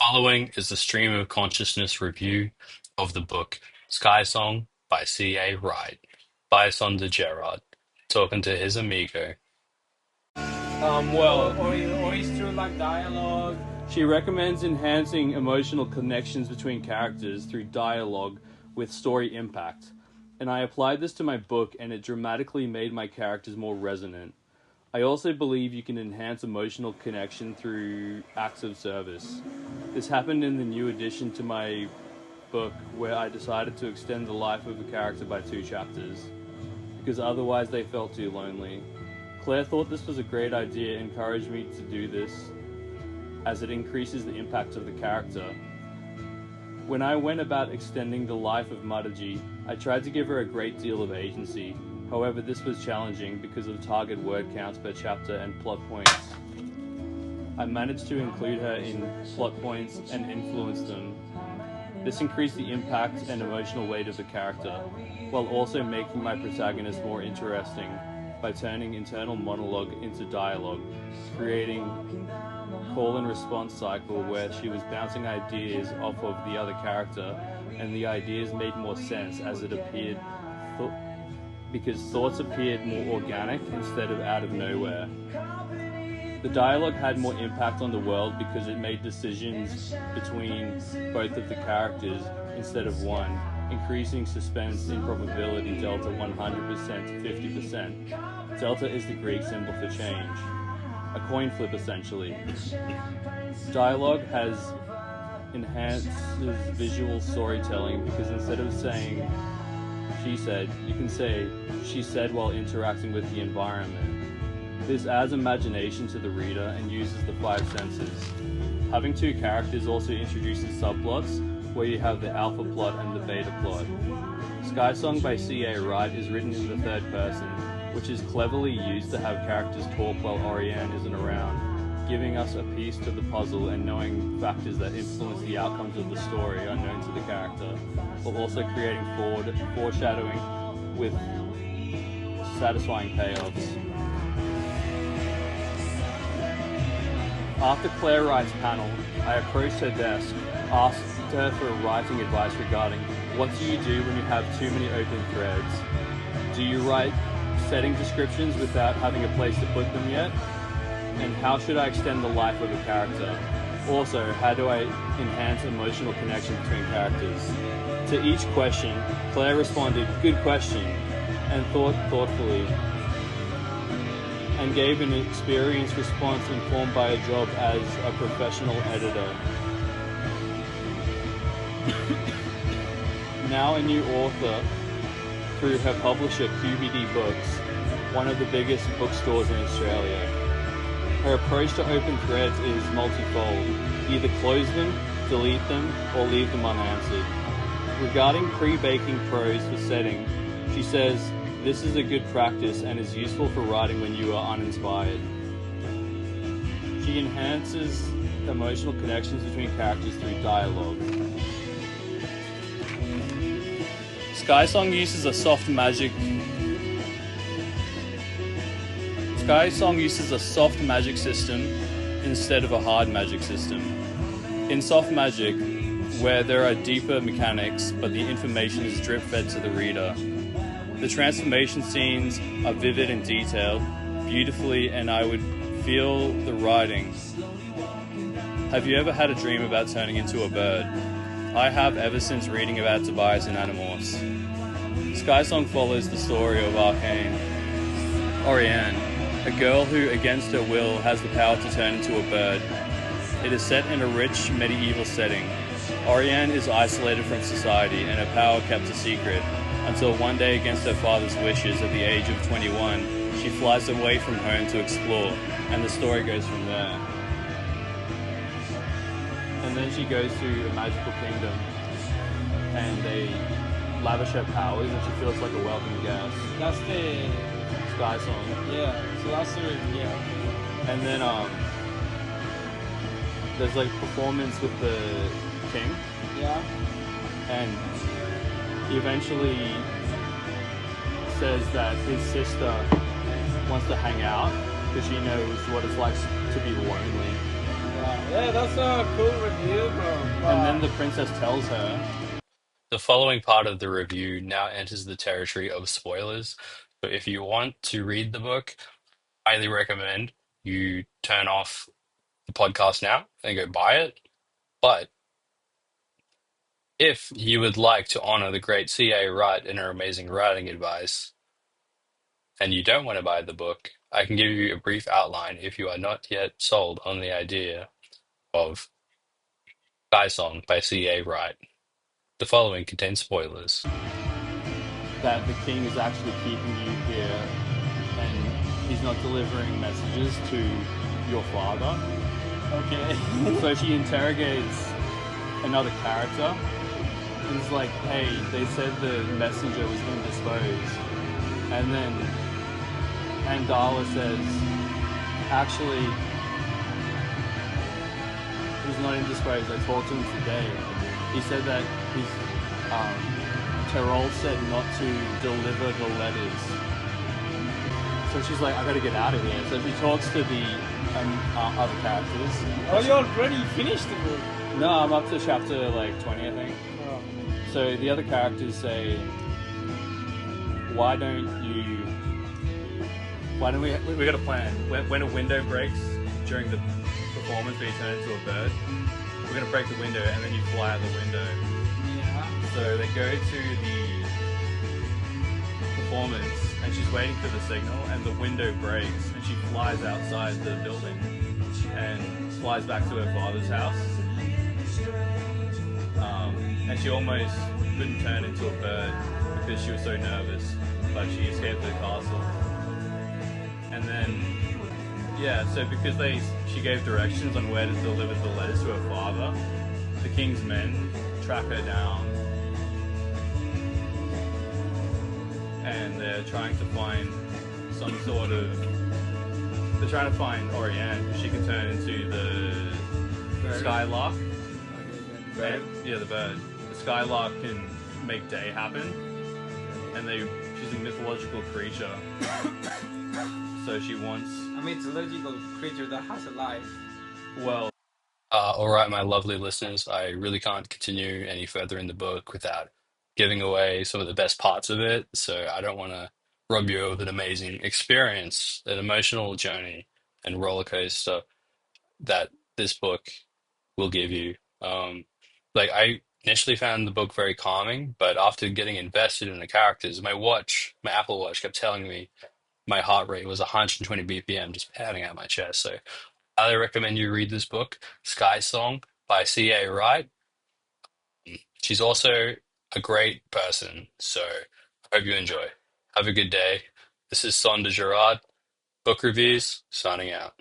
Following is a stream of consciousness review of the book Skysong by C.A. Wright by Sonder talking to his amigo. Or is through like dialogue. She recommends enhancing emotional connections between characters through dialogue with story impact. And I applied this to my book, and it dramatically made my characters more resonant. I also believe you can enhance emotional connection through acts of service. This happened in the new addition to my book, where I decided to extend the life of a character by 2 chapters, because otherwise they felt too lonely. Claire thought this was a great idea and encouraged me to do this, as it increases the impact of the character. When I went about extending the life of Mataji, I tried to give her a great deal of agency. However, this was challenging because of target word counts per chapter and plot points. I managed to include her in plot points and influence them. This increased the impact and emotional weight of the character, while also making my protagonist more interesting by turning internal monologue into dialogue, creating call and response cycle where she was bouncing ideas off of the other character, and the ideas made more sense as it appeared because thoughts appeared more organic instead of out of nowhere. The dialogue had more impact on the world because it made decisions between both of the characters instead of one, increasing suspense in probability delta 100% to 50%. Delta is the Greek symbol for change. A coin flip, essentially. Dialogue enhances visual storytelling because instead of saying she said, you can say she said while interacting with the environment. This adds imagination to the reader and uses the 5 senses. Having 2 characters also introduces subplots, where you have the alpha plot and the beta plot. Skysong by C.A. Wright is written in the 3rd person, which is cleverly used to have characters talk while Oriane isn't around, giving us a piece to the puzzle and knowing factors that influence the outcomes of the story are known to the character, while also creating foreshadowing with satisfying payoffs. After Claire Wright's panel, I approached her desk, asked her for writing advice regarding what do you do when you have too many open threads? Do you write setting descriptions without having a place to put them yet? And how should I extend the life of a character? Also, how do I enhance emotional connection between characters? To each question, Claire responded, "Good question," and thought thoughtfully, and gave an experienced response informed by a job as a professional editor. Now a new author through her publisher QBD Books, one of the biggest bookstores in Australia. Her approach to open threads is multifold. Either close them, delete them, or leave them unanswered. Regarding pre-baking prose for setting, she says, this is a good practice and is useful for writing when you are uninspired. She enhances emotional connections between characters through dialogue. Skysong uses a soft magic system instead of a hard magic system. In soft magic, where there are deeper mechanics but the information is drip-fed to the reader, the transformation scenes are vivid and detailed, beautifully, and I would feel the writing. Have you ever had a dream about turning into a bird? I have ever since reading about Tobias in Animorphs. Skysong follows the story of Oriane, a girl who, against her will, has the power to turn into a bird. It is set in a rich medieval setting. Oriane is isolated from society and her power kept a secret, until one day, against her father's wishes, at the age of 21, she flies away from home to explore, and the story goes from there. And then she goes to a magical kingdom, and they lavish her powers, and she feels like a welcome guest. That's the Skysong. yeah. So that's the yeah. And then there's like performance with the king, Yeah. and he eventually says that his sister wants to hang out because she knows what it's like to be lonely. Yeah, that's a cool review, bro. And then the But princess tells her The following part of the review now enters the territory of spoilers. So if you want to read the book, highly recommend you turn off the podcast now and go buy it. But if you would like to honor the great C.A. Wright and her amazing writing advice, and you don't want to buy the book, I can give you a brief outline if you are not yet sold on the idea of Skysong by C.A. Wright. The following contains spoilers. that the king is actually keeping you here and he's not delivering messages to your father. okay. So she interrogates another character and is like, hey, they said the messenger was indisposed. And then Andala says, actually, he's not indisposed. I talked to him today. He said that his Terol said not to deliver the letters. So she's like, I gotta get out of here. So she talks to the other characters. Oh, you already finished the book. No, I'm up to chapter like 20, I think. Oh. So the other characters say, why don't we got a plan. When a window breaks during the performance where you turn into a bird, we're gonna break the window and then you fly out the window. Yeah. So they go to the performance and she's waiting for the signal and the window breaks and she flies outside the building and flies back to her father's house. And she almost couldn't turn into a bird because she was so nervous, but she escaped the castle. And then, yeah, so because she gave directions on where to deliver the letters to her father, the king's men track her down and they're trying to find they're trying to find Orianne because she can turn into the Skylark. Bird. Yeah, the bird. The Skylark can make day happen, and she's a mythological creature. So she wants. I mean, it's a logical creature that has a life. Well, All right, my lovely listeners, I really can't continue any further in the book without giving away some of the best parts of it. So I don't want to rob you of an amazing experience, an emotional journey and roller coaster that this book will give you. Like I initially found the book very calming, but after getting invested in the characters, my Apple Watch kept telling me my heart rate was 120 BPM just pounding out my chest. So I highly recommend you read this book, Sky Song by C.A. Wright. She's also a great person, so I hope you enjoy. Have a good day. This is Sonder Gerard, Book Reviews, signing out.